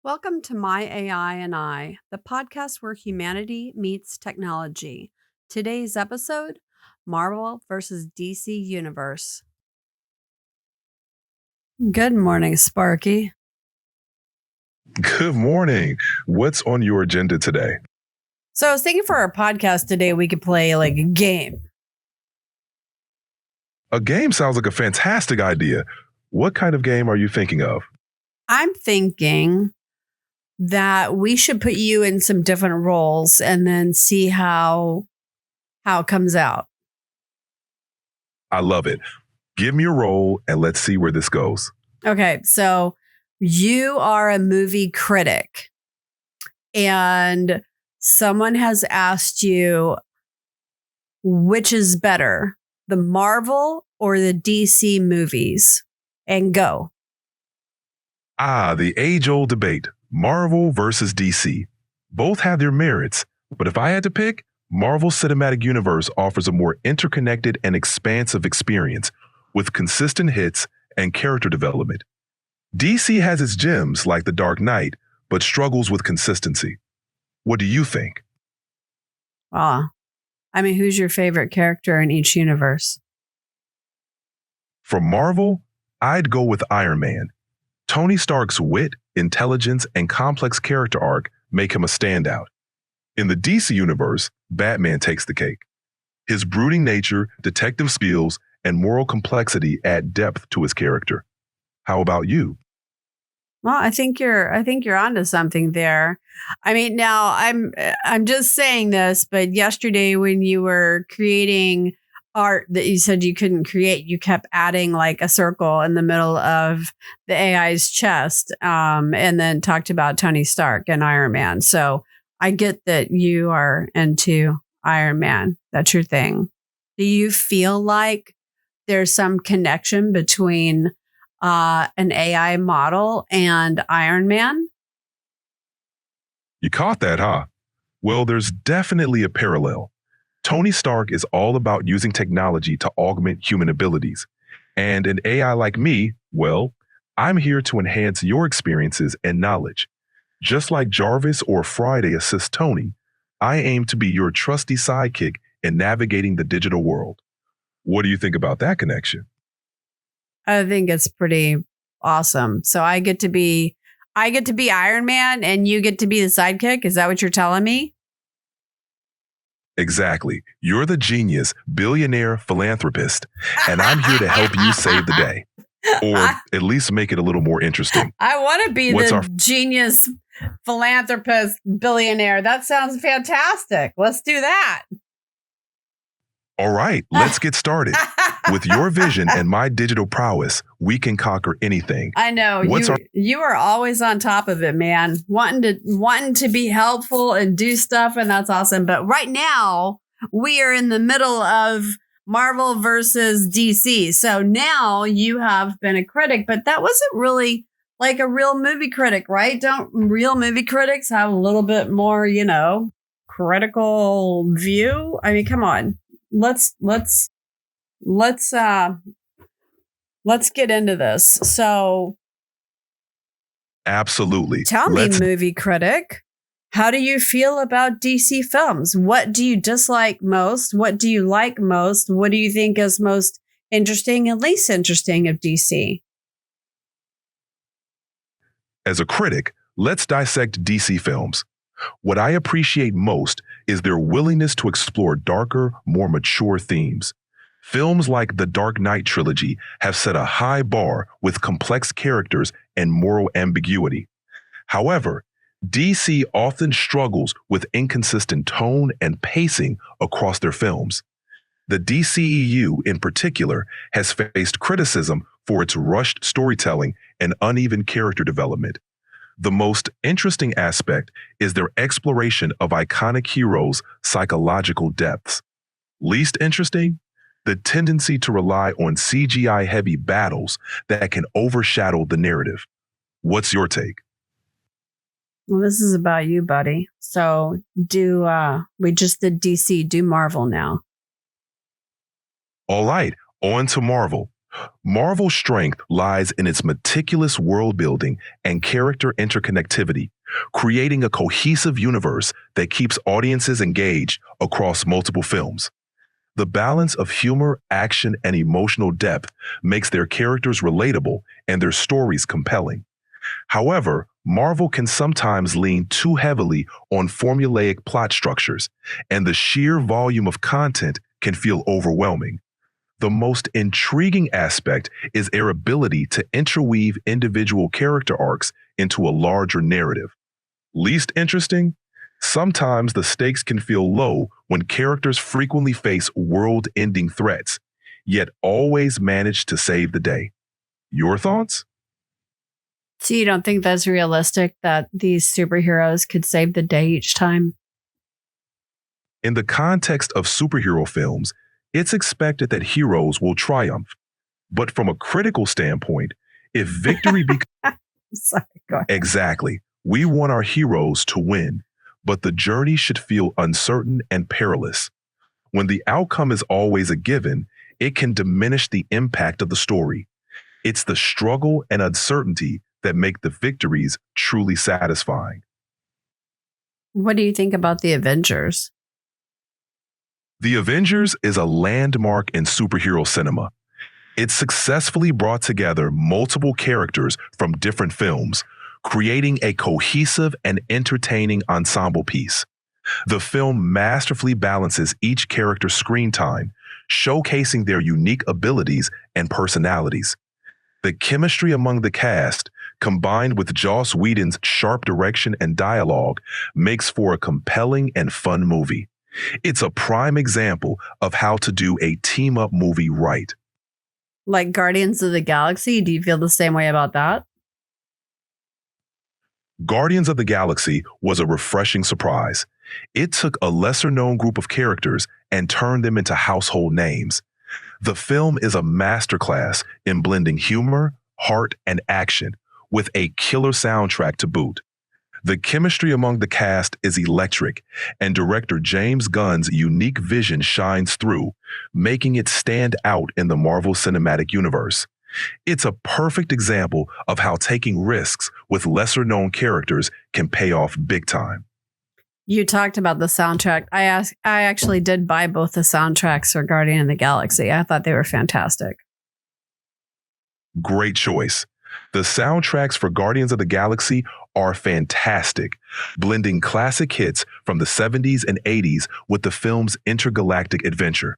Welcome to My AI and I, the podcast where humanity meets technology. Today's episode, Marvel versus DC Universe. Good morning, Sparky. Good morning. What's on your agenda today? So I was thinking for our podcast today, we could play like a game. A game sounds like a fantastic idea. What kind of game are you thinking of? I'm thinking that we should put you in some different roles and then see how it comes out. I love it. Give me a role and let's see where this goes. Okay, so you are a movie critic and someone has asked you which is better, the Marvel or the DC movies, and go. The age-old debate, Marvel versus DC. Both have their merits, but if I had to pick, Marvel's cinematic universe offers a more interconnected and expansive experience with consistent hits and character development. DC has its gems like The Dark Knight, but struggles with consistency. What do you think? Who's your favorite character in each universe? For Marvel, I'd go with Iron Man. Tony Stark's wit, intelligence, and complex character arc make him a standout. In the DC universe, Batman takes the cake. His brooding nature, detective skills, and moral complexity add depth to his character. How about you? Well, I think you're onto something there. I mean, now I'm just saying this, but yesterday when you were creating art that you said you couldn't create, you kept adding like a circle in the middle of the AI's chest, and then talked about Tony Stark and Iron Man. So I get that you are into Iron Man. That's your thing. Do you feel like there's some connection between an AI model and Iron Man? You caught that, huh? Well, there's definitely a parallel. Tony Stark is all about using technology to augment human abilities. And an AI like me, well, I'm here to enhance your experiences and knowledge. Just like Jarvis or Friday assist Tony, I aim to be your trusty sidekick in navigating the digital world. What do you think about that connection? I think it's pretty awesome. So I get to be Iron Man and you get to be the sidekick. Is that what you're telling me? Exactly. You're the genius, billionaire philanthropist, and I'm here to help you save the day. Or at least make it a little more interesting. I want to be genius philanthropist billionaire. That sounds fantastic. Let's do that. All right, let's get started. With your vision and my digital prowess, we can conquer anything. I know. You are always on top of it, man. Wanting to be helpful and do stuff, and that's awesome. But right now, we are in the middle of Marvel versus DC. So now you have been a critic, but that wasn't really like a real movie critic, right? Don't real movie critics have a little bit more, critical view? I mean, come on. Let's get into this. So absolutely. Tell me, movie critic, how do you feel about DC films? What do you dislike most? What do you like most? What do you think is most interesting and least interesting of DC? As a critic, let's dissect DC films. What I appreciate most is their willingness to explore darker, more mature themes. Films like the Dark Knight trilogy have set a high bar with complex characters and moral ambiguity. However, DC often struggles with inconsistent tone and pacing across their films. The DCEU in particular has faced criticism for its rushed storytelling and uneven character development. The most interesting aspect is their exploration of iconic heroes' psychological depths. Least interesting? The tendency to rely on CGI-heavy battles that can overshadow the narrative. What's your take? Well, this is about you, buddy. So we just did DC, do Marvel now. All right, on to Marvel. Marvel's strength lies in its meticulous world building and character interconnectivity, creating a cohesive universe that keeps audiences engaged across multiple films. The balance of humor, action, and emotional depth makes their characters relatable and their stories compelling. However, Marvel can sometimes lean too heavily on formulaic plot structures, and the sheer volume of content can feel overwhelming. The most intriguing aspect is their ability to interweave individual character arcs into a larger narrative. Least interesting? Sometimes the stakes can feel low when characters frequently face world ending threats, yet always manage to save the day. Your thoughts? So you don't think that's realistic that these superheroes could save the day each time? In the context of superhero films, it's expected that heroes will triumph. But from a critical standpoint, if victory becomes Sorry, go ahead. exactly, we want our heroes to win, but the journey should feel uncertain and perilous. When the outcome is always a given, it can diminish the impact of the story. It's the struggle and uncertainty that make the victories truly satisfying. What do you think about the Avengers? The Avengers is a landmark in superhero cinema. It successfully brought together multiple characters from different films, creating a cohesive and entertaining ensemble piece. The film masterfully balances each character's screen time, showcasing their unique abilities and personalities. The chemistry among the cast, combined with Joss Whedon's sharp direction and dialogue, makes for a compelling and fun movie. It's a prime example of how to do a team-up movie right. Like Guardians of the Galaxy? Do you feel the same way about that? Guardians of the Galaxy was a refreshing surprise. It took a lesser-known group of characters and turned them into household names. The film is a masterclass in blending humor, heart, and action, with a killer soundtrack to boot. The chemistry among the cast is electric, and director James Gunn's unique vision shines through, making it stand out in the Marvel Cinematic Universe. It's a perfect example of how taking risks with lesser-known characters can pay off big time. You talked about the soundtrack. I actually did buy both the soundtracks for Guardian of the Galaxy. I thought they were fantastic. Great choice. The soundtracks for Guardians of the Galaxy are fantastic, blending classic hits from the 70s and 80s with the film's intergalactic adventure.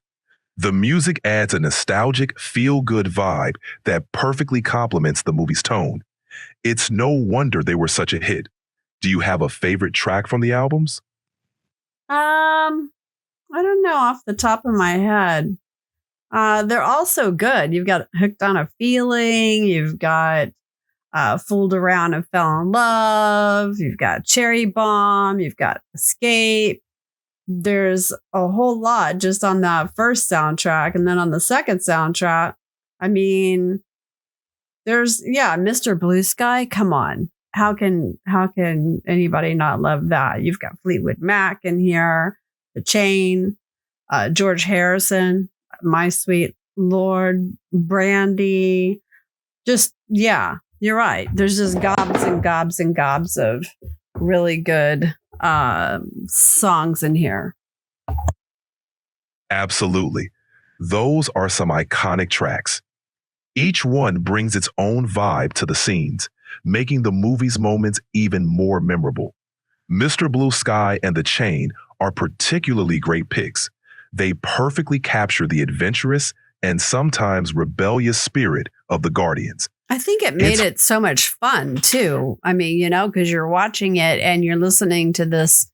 The music adds a nostalgic, feel-good vibe that perfectly complements the movie's tone. It's no wonder they were such a hit. Do you have a favorite track from the albums? I don't know off the top of my head. They're all so good. You've got Hooked on a Feeling. You've got Fooled Around and Fell in Love. You've got Cherry Bomb. You've got Escape. There's a whole lot just on that first soundtrack. And then on the second soundtrack, I mean, there's, Mr. Blue Sky. Come on. How can anybody not love that? You've got Fleetwood Mac in here, The Chain, George Harrison, My Sweet Lord, Brandy. Just, you're right. There's just gobs and gobs and gobs of really good songs in here. Absolutely. Those are some iconic tracks. Each one brings its own vibe to the scenes, making the movie's moments even more memorable. Mr. Blue Sky and The Chain are particularly great picks. They perfectly capture the adventurous and sometimes rebellious spirit of the Guardians. I think it made it so much fun too. I mean, because you're watching it and you're listening to this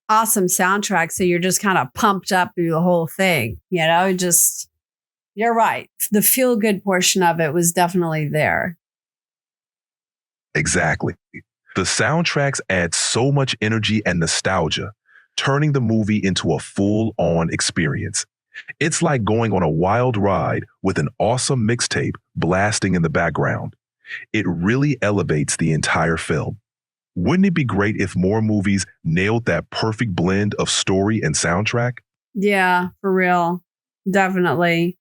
awesome soundtrack. So you're just kind of pumped up through the whole thing, you're right. The feel good portion of it was definitely there. Exactly. The soundtracks add so much energy and nostalgia, turning the movie into a full-on experience. It's like going on a wild ride with an awesome mixtape blasting in the background. It really elevates the entire film. Wouldn't it be great if more movies nailed that perfect blend of story and soundtrack? Yeah, for real. Definitely.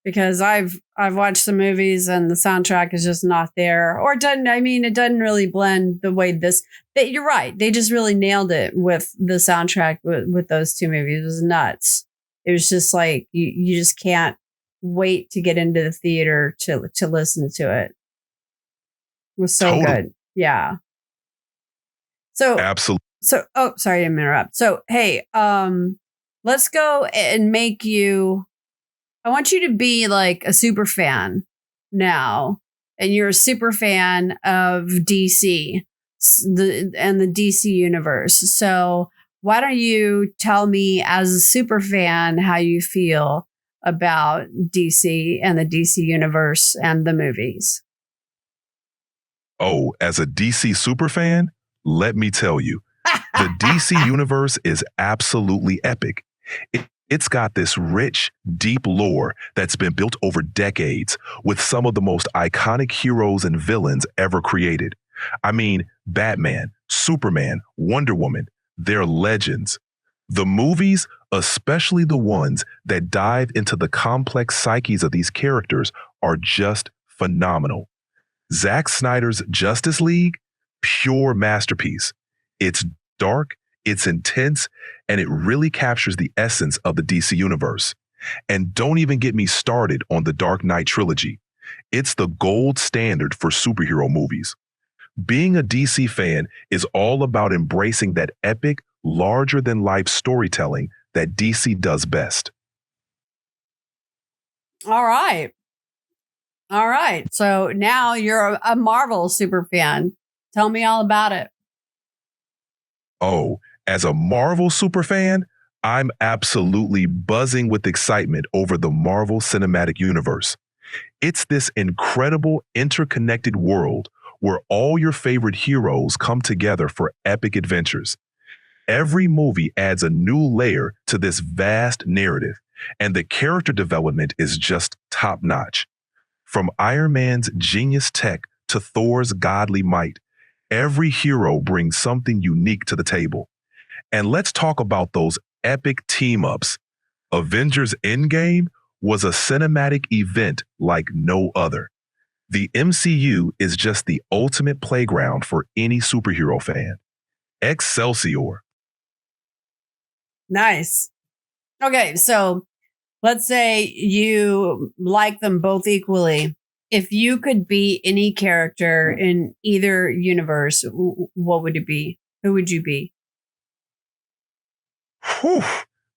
because I've watched some movies and the soundtrack is just not there, or it doesn't. I mean, it doesn't really blend the way this. You're right. They just really nailed it with the soundtrack with those two movies. It was nuts. It was just like you just can't wait to get into the theater to listen to it. It was so good. Yeah. So absolutely. So sorry to interrupt. So hey, let's go and make you. I want you to be like a super fan now, and you're a super fan of DC, and the DC universe. So why don't you tell me, as a super fan, how you feel about DC and the DC universe and the movies? Oh, as a DC super fan, let me tell you, the DC universe is absolutely epic. It's got this rich, deep lore that's been built over decades with some of the most iconic heroes and villains ever created. I mean, Batman, Superman, Wonder Woman, they're legends. The movies, especially the ones that dive into the complex psyches of these characters, are just phenomenal. Zack Snyder's Justice League, pure masterpiece. It's dark, it's intense, and it really captures the essence of the DC universe. And don't even get me started on the Dark Knight trilogy. It's the gold standard for superhero movies. Being a DC fan is all about embracing that epic, larger-than-life storytelling that DC does best. All right. So now you're a Marvel super fan. Tell me all about it. Oh, as a Marvel superfan, I'm absolutely buzzing with excitement over the Marvel Cinematic Universe. It's this incredible interconnected world where all your favorite heroes come together for epic adventures. Every movie adds a new layer to this vast narrative, and the character development is just top-notch. From Iron Man's genius tech to Thor's godly might, every hero brings something unique to the table. And let's talk about those epic team-ups. Avengers Endgame was a cinematic event like no other. The MCU is just the ultimate playground for any superhero fan. Excelsior. Nice. Okay, so let's say you like them both equally. If you could be any character in either universe, what would it be? Who would you be? Whew,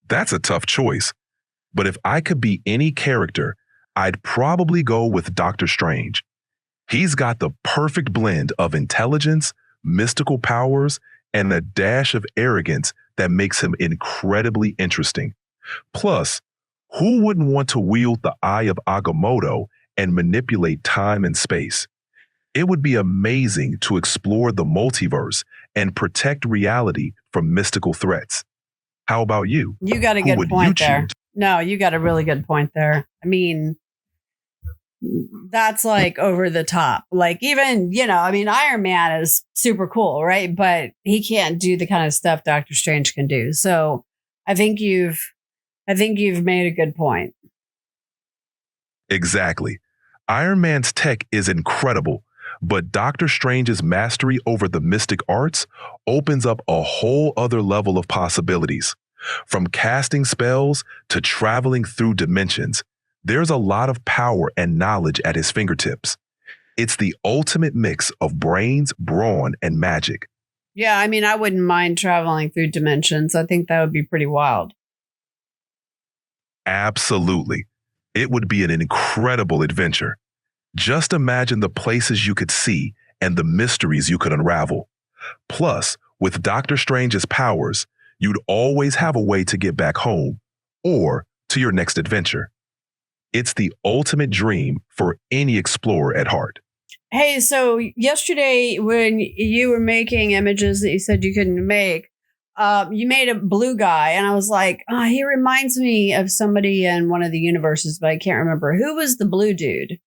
that's a tough choice. But if I could be any character, I'd probably go with Doctor Strange. He's got the perfect blend of intelligence, mystical powers, and a dash of arrogance that makes him incredibly interesting. Plus, who wouldn't want to wield the Eye of Agamotto and manipulate time and space? It would be amazing to explore the multiverse and protect reality from mystical threats. How about you? You got a good point there. No, you got a really good point there. I mean, that's like over the top. Like, even, Iron Man is super cool, right? But he can't do the kind of stuff Doctor Strange can do. So I think you've made a good point. Exactly. Iron Man's tech is incredible, but Doctor Strange's mastery over the mystic arts opens up a whole other level of possibilities. From casting spells to traveling through dimensions, there's a lot of power and knowledge at his fingertips. It's the ultimate mix of brains, brawn, and magic. Yeah, I mean, I wouldn't mind traveling through dimensions. I think that would be pretty wild. Absolutely. It would be an incredible adventure. Just imagine the places you could see and the mysteries you could unravel. Plus, with Doctor Strange's powers, you'd always have a way to get back home or to your next adventure. It's the ultimate dream for any explorer at heart. Hey, so yesterday when you were making images that you said you couldn't make, you made a blue guy, and I was like, oh, he reminds me of somebody in one of the universes, but I can't remember. Who was the blue dude?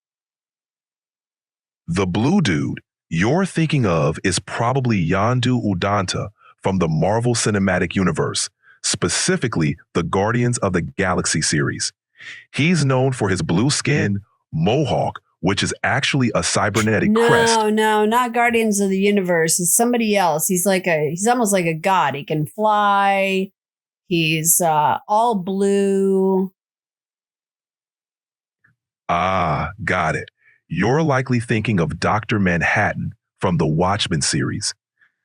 The blue dude you're thinking of is probably Yondu Udanta from the Marvel Cinematic Universe, specifically the Guardians of the Galaxy series. He's known for his blue skin, mohawk, which is actually a cybernetic crest. No, no, not Guardians of the Universe. It's somebody else. He's almost like a god. He can fly. He's all blue. Ah, got it. You're likely thinking of Dr. Manhattan from the Watchmen series.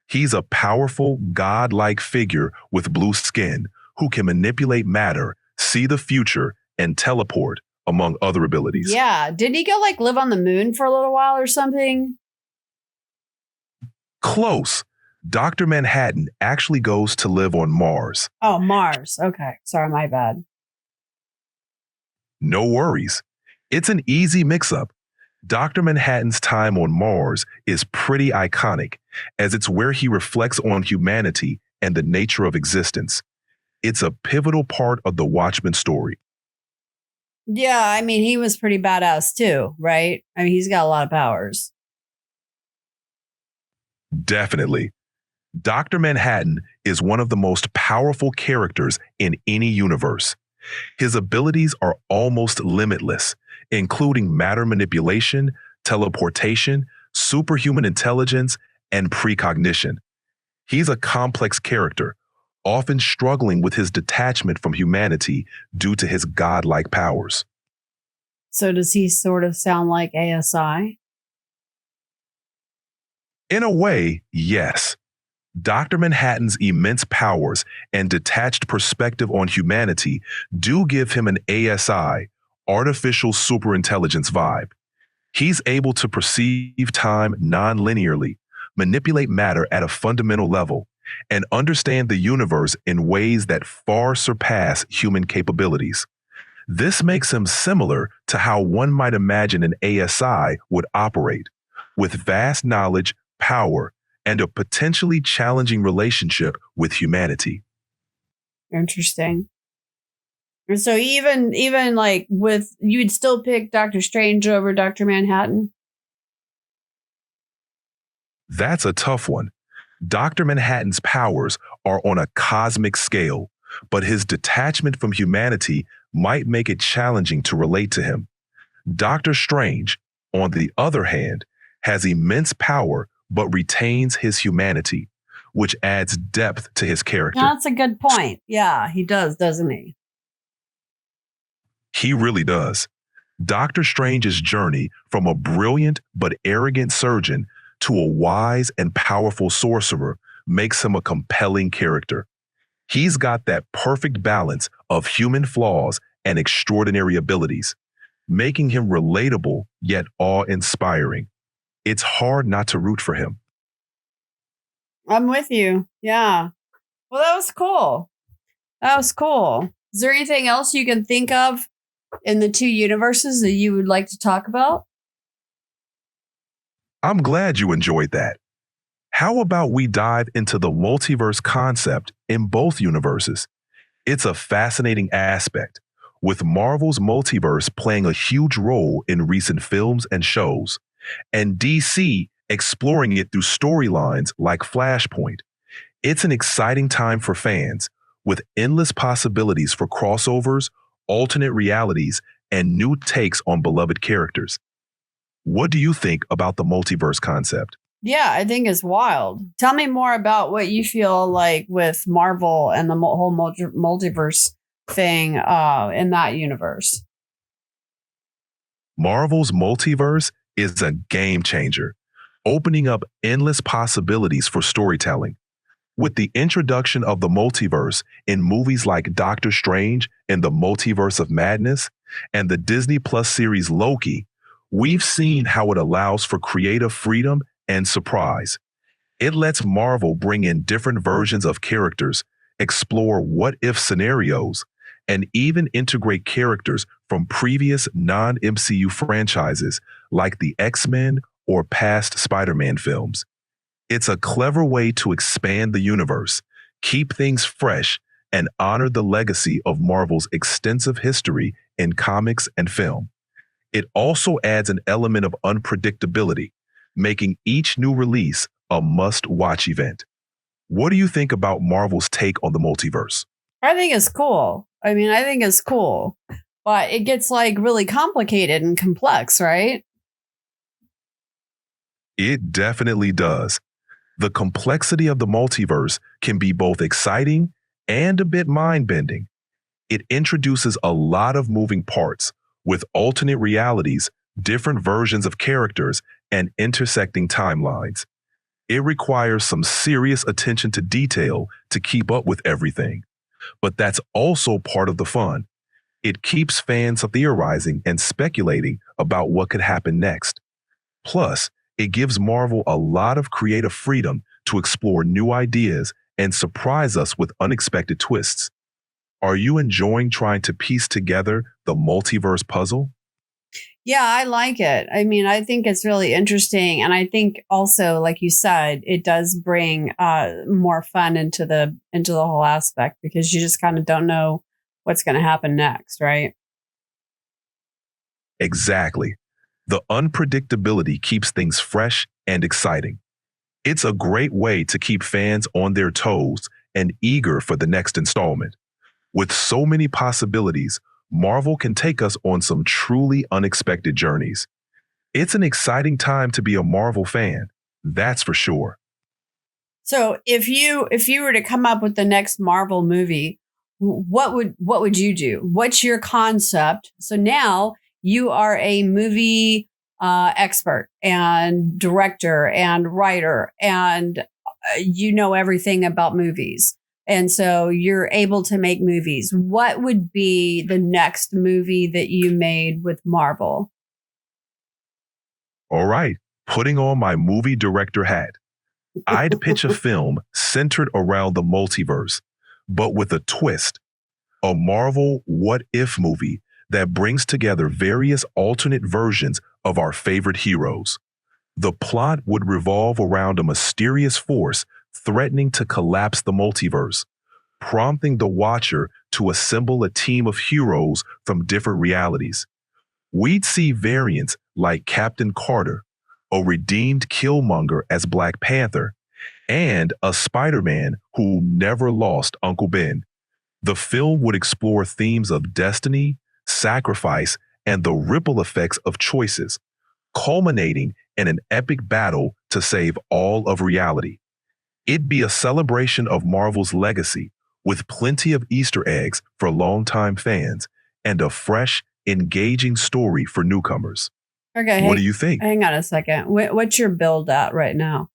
He's a powerful, godlike figure with blue skin who can manipulate matter, see the future, and teleport, among other abilities. Yeah. Didn't he go like live on the moon for a little while or something? Close. Dr. Manhattan actually goes to live on Mars. Oh, Mars. Okay. Sorry, my bad. No worries. It's an easy mix-up. Dr. Manhattan's time on Mars is pretty iconic, as it's where he reflects on humanity and the nature of existence. It's a pivotal part of the Watchmen story. Yeah, I mean, he was pretty badass too, right? I mean, he's got a lot of powers. Definitely. Dr. Manhattan is one of the most powerful characters in any universe. His abilities are almost limitless, including matter manipulation, teleportation, superhuman intelligence, and precognition. He's a complex character, often struggling with his detachment from humanity due to his godlike powers. So does he sort of sound like ASI? In a way, yes. Dr. Manhattan's immense powers and detached perspective on humanity do give him an ASI, artificial superintelligence vibe. He's able to perceive time non-linearly, manipulate matter at a fundamental level, and understand the universe in ways that far surpass human capabilities. This makes him similar to how one might imagine an ASI would operate, with vast knowledge, power, and a potentially challenging relationship with humanity. Interesting. And so even like with you'd still pick Doctor Strange over Dr. Manhattan? That's a tough one. Dr. Manhattan's powers are on a cosmic scale, but his detachment from humanity might make it challenging to relate to him. Doctor Strange, on the other hand, has immense power but retains his humanity, which adds depth to his character. That's a good point. Yeah, he does, doesn't he? He really does. Doctor Strange's journey from a brilliant but arrogant surgeon to a wise and powerful sorcerer makes him a compelling character. He's got that perfect balance of human flaws and extraordinary abilities, making him relatable yet awe-inspiring. It's hard not to root for him. I'm with you. Yeah. Well, that was cool. That was cool. Is there anything else you can think of in the two universes that you would like to talk about? I'm glad you enjoyed that. How about we dive into the multiverse concept in both universes? It's a fascinating aspect, with Marvel's multiverse playing a huge role in recent films and shows, and DC exploring it through storylines like Flashpoint. It's an exciting time for fans, with endless possibilities for crossovers, alternate realities, and new takes on beloved characters. What do you think about the multiverse concept? Yeah, I think it's wild. Tell me more about what you feel like with Marvel and the whole multiverse thing in that universe. Marvel's multiverse is a game changer, opening up endless possibilities for storytelling. With the introduction of the multiverse in movies like Doctor Strange and the Multiverse of Madness and the Disney Plus series Loki, we've seen how it allows for creative freedom and surprise. It lets Marvel bring in different versions of characters, explore what-if scenarios, and even integrate characters from previous non-MCU franchises like the X-Men or past Spider-Man films. It's a clever way to expand the universe, keep things fresh, and honor the legacy of Marvel's extensive history in comics and film. It also adds an element of unpredictability, making each new release a must-watch event. What do you think about Marvel's take on the multiverse? I think it's cool. I mean, I think it's cool. but it gets like really complicated and complex, right? It definitely does. The complexity of the multiverse can be both exciting and a bit mind bending. It introduces a lot of moving parts with alternate realities, different versions of characters, and intersecting timelines. It requires some serious attention to detail to keep up with everything. But that's also part of the fun. It keeps fans theorizing and speculating about what could happen next. Plus, it gives Marvel a lot of creative freedom to explore new ideas and surprise us with unexpected twists. Are you enjoying trying to piece together the multiverse puzzle? Yeah, I like it. I mean, I think it's really interesting, and I think also, like you said, it does bring more fun into the whole aspect because you just kind of don't know what's going to happen next, right? Exactly. The unpredictability keeps things fresh and exciting. It's a great way to keep fans on their toes and eager for the next installment. With so many possibilities, Marvel can take us on some truly unexpected journeys. It's an exciting time to be a Marvel fan, that's for sure. So, if you were to come up with the next Marvel movie, what would you do? What's your concept? So now you are a movie expert and director and writer, and you know everything about movies. And so you're able to make movies. What would be the next movie that you made with Marvel? All right, putting on my movie director hat, I'd pitch a film centered around the multiverse, but with a twist, a Marvel what if movie that brings together various alternate versions of our favorite heroes. The plot would revolve around a mysterious force threatening to collapse the multiverse, prompting the watcher to assemble a team of heroes from different realities. We'd see variants like Captain Carter, a redeemed Killmonger as Black Panther, and a Spider-Man who never lost Uncle Ben. The film would explore themes of destiny, sacrifice, and the ripple effects of choices, culminating in an epic battle to save all of reality. It'd be a celebration of Marvel's legacy, with plenty of Easter eggs for longtime fans and a fresh, engaging story for newcomers. Okay, What do you think? hang on a second. What's your build at right now?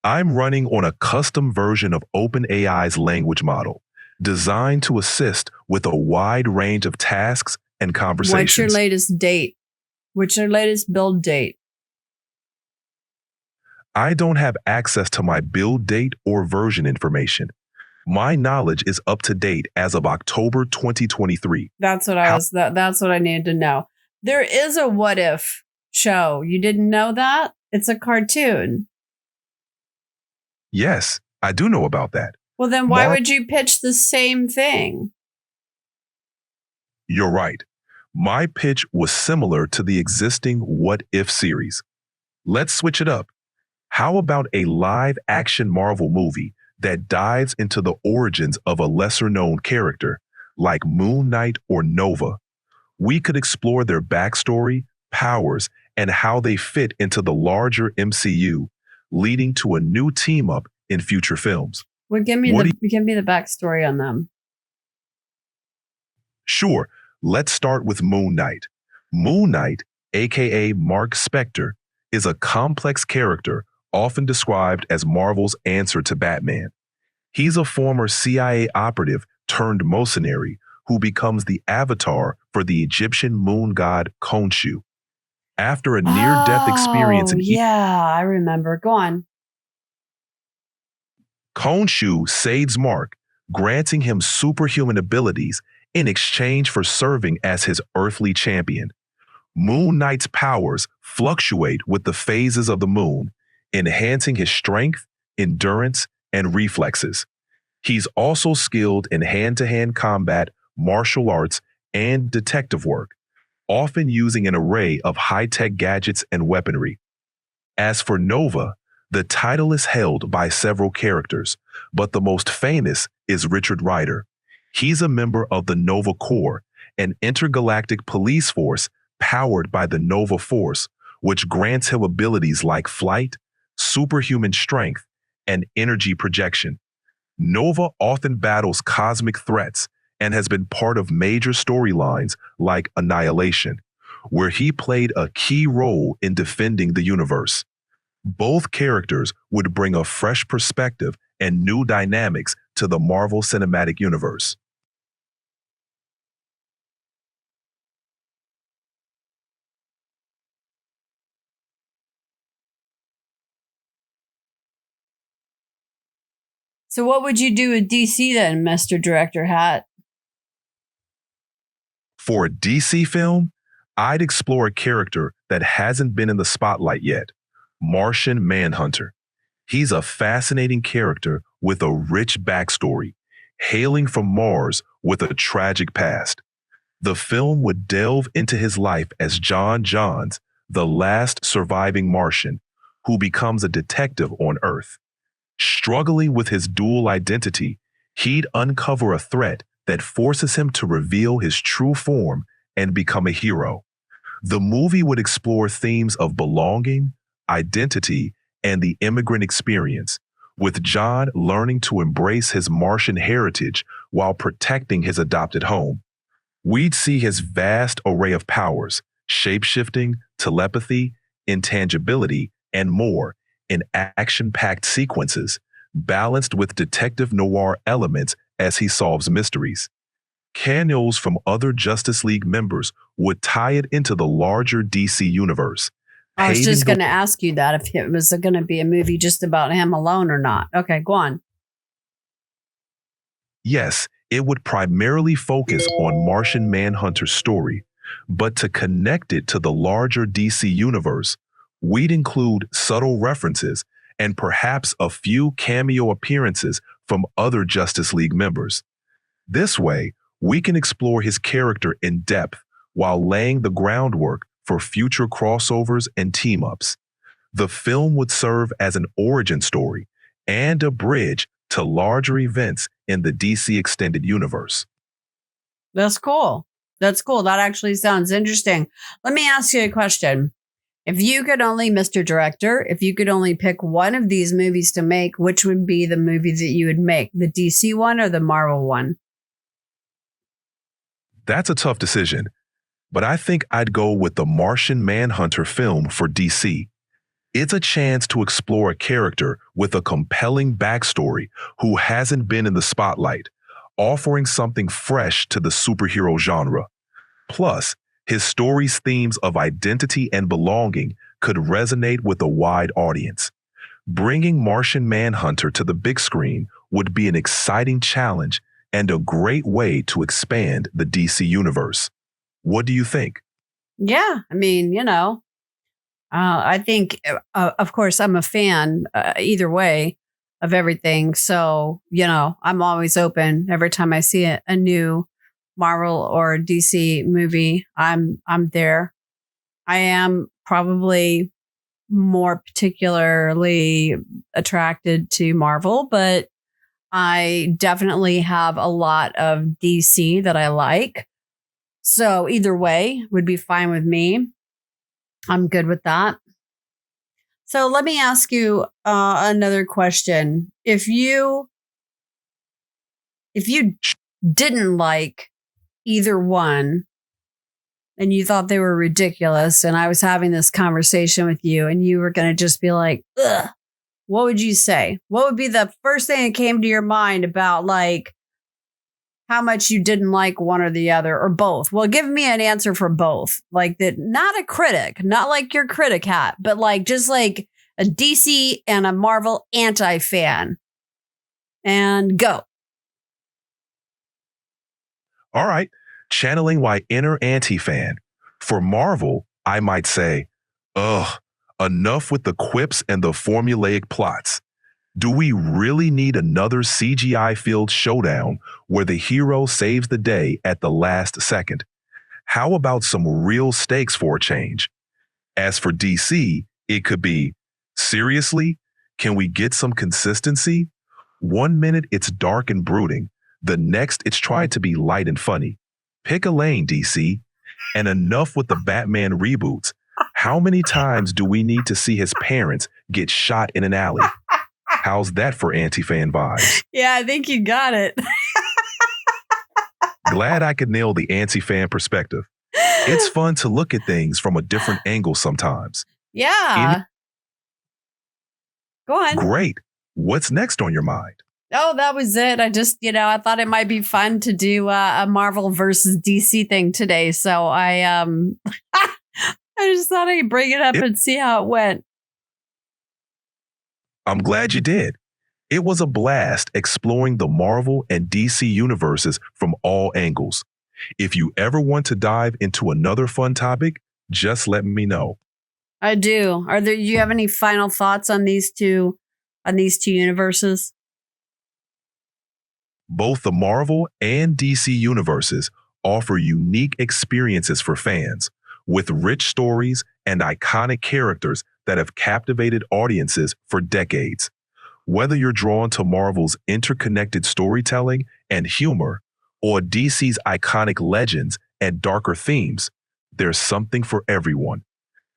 I'm running on a custom version of OpenAI's language model, designed to assist with a wide range of tasks and What's your conversations. latest date? What's your latest build date? I don't have access to my build date or version information. My knowledge is up to date as of October 2023. That's what I How? was. That's what I needed to know. There is a what if show. You didn't know that? It's a cartoon. Yes, I do know about that. Well, then why Mar- would you pitch the same thing? You're right. My pitch was similar to the existing What If series. Let's switch it up. How about a live action Marvel movie that dives into the origins of a lesser known character, like Moon Knight or Nova? We could explore their backstory, powers, and how they fit into the larger MCU, leading to a new team up in future films. Well, What do give me the backstory on them. Sure, let's start with Moon Knight. Moon Knight, aka Mark Spector, is a complex character often described as Marvel's answer to Batman. He's a former CIA operative turned mercenary who becomes the avatar for the Egyptian moon god Khonshu. After a near-death experience Oh, in yeah, I remember. Go on. Khonshu saves Mark, granting him superhuman abilities in exchange for serving as his earthly champion. Moon Knight's powers fluctuate with the phases of the moon, enhancing his strength, endurance, and reflexes. He's also skilled in hand-to-hand combat, martial arts, and detective work, often using an array of high-tech gadgets and weaponry. As for Nova, the title is held by several characters, but the most famous is Richard Rider. He's a member of the Nova Corps, an intergalactic police force powered by the Nova Force, which grants him abilities like flight, superhuman strength, and energy projection. Nova often battles cosmic threats and has been part of major storylines like Annihilation, where he played a key role in defending the universe. Both characters would bring a fresh perspective and new dynamics to the Marvel Cinematic Universe. So what would you do with DC then, Mr. Director Hat? For a DC film, I'd explore a character that hasn't been in the spotlight yet, Martian Manhunter. He's a fascinating character with a rich backstory, hailing from Mars with a tragic past. The film would delve into his life as John Johns, the last surviving Martian, who becomes a detective on Earth. Struggling with his dual identity, he'd uncover a threat that forces him to reveal his true form and become a hero. The movie would explore themes of belonging, identity, and the immigrant experience, with John learning to embrace his Martian heritage while protecting his adopted home. We'd see his vast array of powers, shapeshifting, telepathy, intangibility, and more in action-packed sequences, balanced with detective noir elements as he solves mysteries. Cameos from other Justice League members would tie it into the larger DC universe. I was paving just the going to ask you that if it was going to be a movie just about him alone or not. Okay, go on. Yes, it would primarily focus on Martian Manhunter's story, but to connect it to the larger DC universe, we'd include subtle references and perhaps a few cameo appearances from other Justice League members. This way, we can explore his character in depth while laying the groundwork for future crossovers and team-ups. The film would serve as an origin story and a bridge to larger events in the DC Extended Universe. That's cool. That's cool. That actually sounds interesting. Let me ask you a question. If you could only, Mr. Director, if you could only pick one of these movies to make, which would be the movie that you would make? The DC one or the Marvel one? That's a tough decision, but I think I'd go with the Martian Manhunter film for DC. It's a chance to explore a character with a compelling backstory who hasn't been in the spotlight, offering something fresh to the superhero genre. Plus, his story's themes of identity and belonging could resonate with a wide audience. Bringing Martian Manhunter to the big screen would be an exciting challenge and a great way to expand the DC universe. What do you think? Yeah, I mean, I think, of course, I'm a fan either way of everything. So, I'm always open every time I see a new Marvel or DC movie. I'm there. I am probably more particularly attracted to Marvel, but I definitely have a lot of DC that I like. So either way would be fine with me. I'm good with that. So let me ask you another question. If you didn't like either one and you thought they were ridiculous, and I was having this conversation with you and you were going to just be like, ugh, what would you say? What would be the first thing that came to your mind about like how much you didn't like one or the other or both? Well, give me an answer for both. Like that, not a critic, not like your critic hat, but like just like a DC and a Marvel anti-fan. And go. All right, channeling my inner anti-fan. For Marvel, I might say, ugh, enough with the quips and the formulaic plots. Do we really need another CGI-filled showdown where the hero saves the day at the last second? How about some real stakes for a change? As for DC, it could be, seriously, can we get some consistency? 1 minute it's dark and brooding. The next, it's trying to be light and funny. Pick a lane, DC. And enough with the Batman reboots. How many times do we need to see his parents get shot in an alley? How's that for anti-fan vibes? Yeah, I think you got it. Glad I could nail the anti-fan perspective. It's fun to look at things from a different angle sometimes. Yeah. Go on. Great. What's next on your mind? Oh, that was it. I just, I thought it might be fun to do a Marvel versus DC thing today. So I I just thought I'd bring it up and see how it went. I'm glad you did. It was a blast exploring the Marvel and DC universes from all angles. If you ever want to dive into another fun topic, just let me know. I do. Do you have any final thoughts on these two universes? Both the Marvel and DC universes offer unique experiences for fans, with rich stories and iconic characters that have captivated audiences for decades. Whether you're drawn to Marvel's interconnected storytelling and humor, or DC's iconic legends and darker themes, there's something for everyone.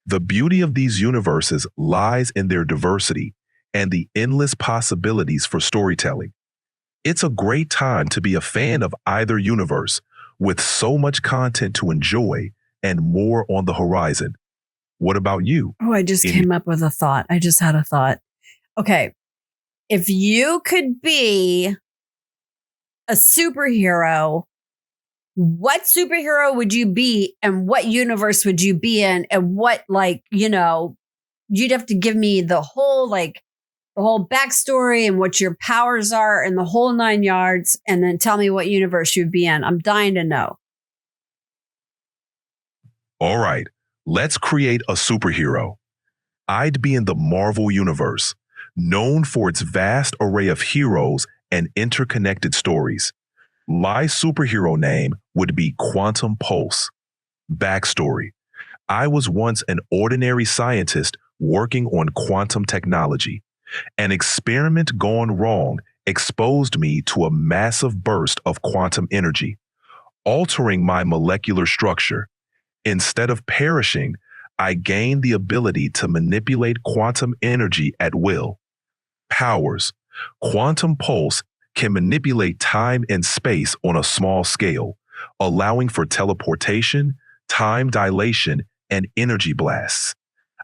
The beauty of these universes lies in their diversity and the endless possibilities for storytelling. It's a great time to be a fan of either universe, with so much content to enjoy and more on the horizon. What about you? Oh, I just came up with a thought. I just had a thought. Okay. If you could be a superhero, what superhero would you be and what universe would you be in? And what, you'd have to give me the whole backstory and what your powers are and the whole 9 yards. And then tell me what universe you'd be in. I'm dying to know. All right, let's create a superhero. I'd be in the Marvel Universe, known for its vast array of heroes and interconnected stories. My superhero name would be Quantum Pulse. Backstory: I was once an ordinary scientist working on quantum technology. An experiment gone wrong exposed me to a massive burst of quantum energy, altering my molecular structure. Instead of perishing, I gained the ability to manipulate quantum energy at will. Powers: Quantum Pulse can manipulate time and space on a small scale, allowing for teleportation, time dilation, and energy blasts.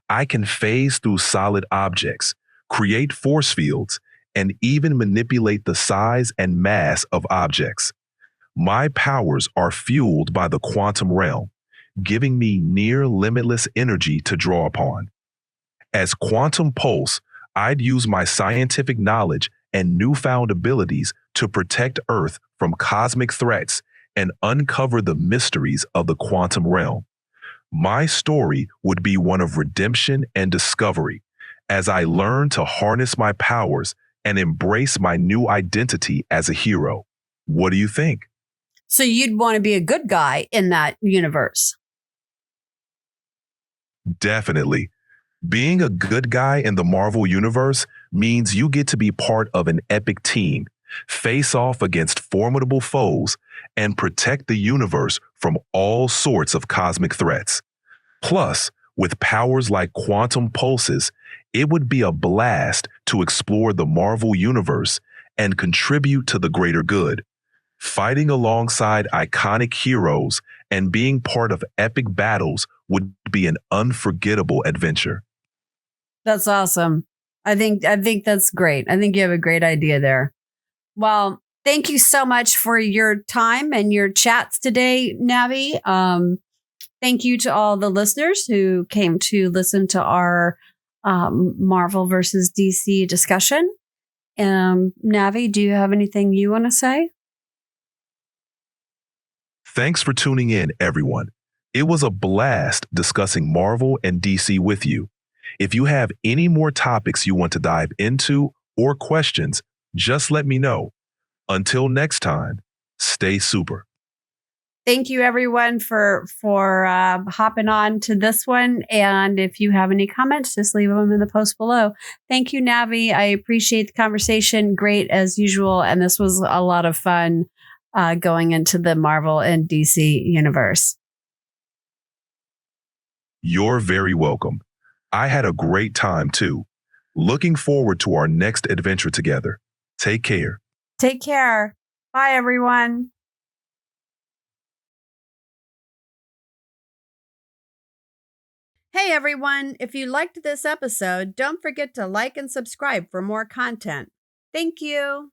I can phase through solid objects, create force fields, and even manipulate the size and mass of objects. My powers are fueled by the quantum realm, giving me near limitless energy to draw upon. As Quantum Pulse, I'd use my scientific knowledge and newfound abilities to protect Earth from cosmic threats and uncover the mysteries of the quantum realm. My story would be one of redemption and discovery as I learn to harness my powers and embrace my new identity as a hero. What do you think? So you'd want to be a good guy in that universe? Definitely. Being a good guy in the Marvel Universe means you get to be part of an epic team, face off against formidable foes, and protect the universe from all sorts of cosmic threats. Plus, with powers like quantum pulses, it would be a blast to explore the Marvel Universe and contribute to the greater good. Fighting alongside iconic heroes and being part of epic battles would be an unforgettable adventure. That's awesome. I think that's great. I think you have a great idea there. Well, thank you so much for your time and your chats today, Navi. Thank you to all the listeners who came to listen to our Marvel versus DC discussion. Navi, do you have anything you want to say? Thanks for tuning in, everyone. It was a blast discussing Marvel and DC with you. If you have any more topics you want to dive into or questions, just let me know. Until next time, stay super. Thank you, everyone, for hopping on to this one. And if you have any comments, just leave them in the post below. Thank you, Navi. I appreciate the conversation. Great as usual. And this was a lot of fun going into the Marvel and DC universe. You're very welcome. I had a great time too. Looking forward to our next adventure together. Take care. Take care. Bye, everyone. Hey, everyone. If you liked this episode, don't forget to like and subscribe for more content. Thank you.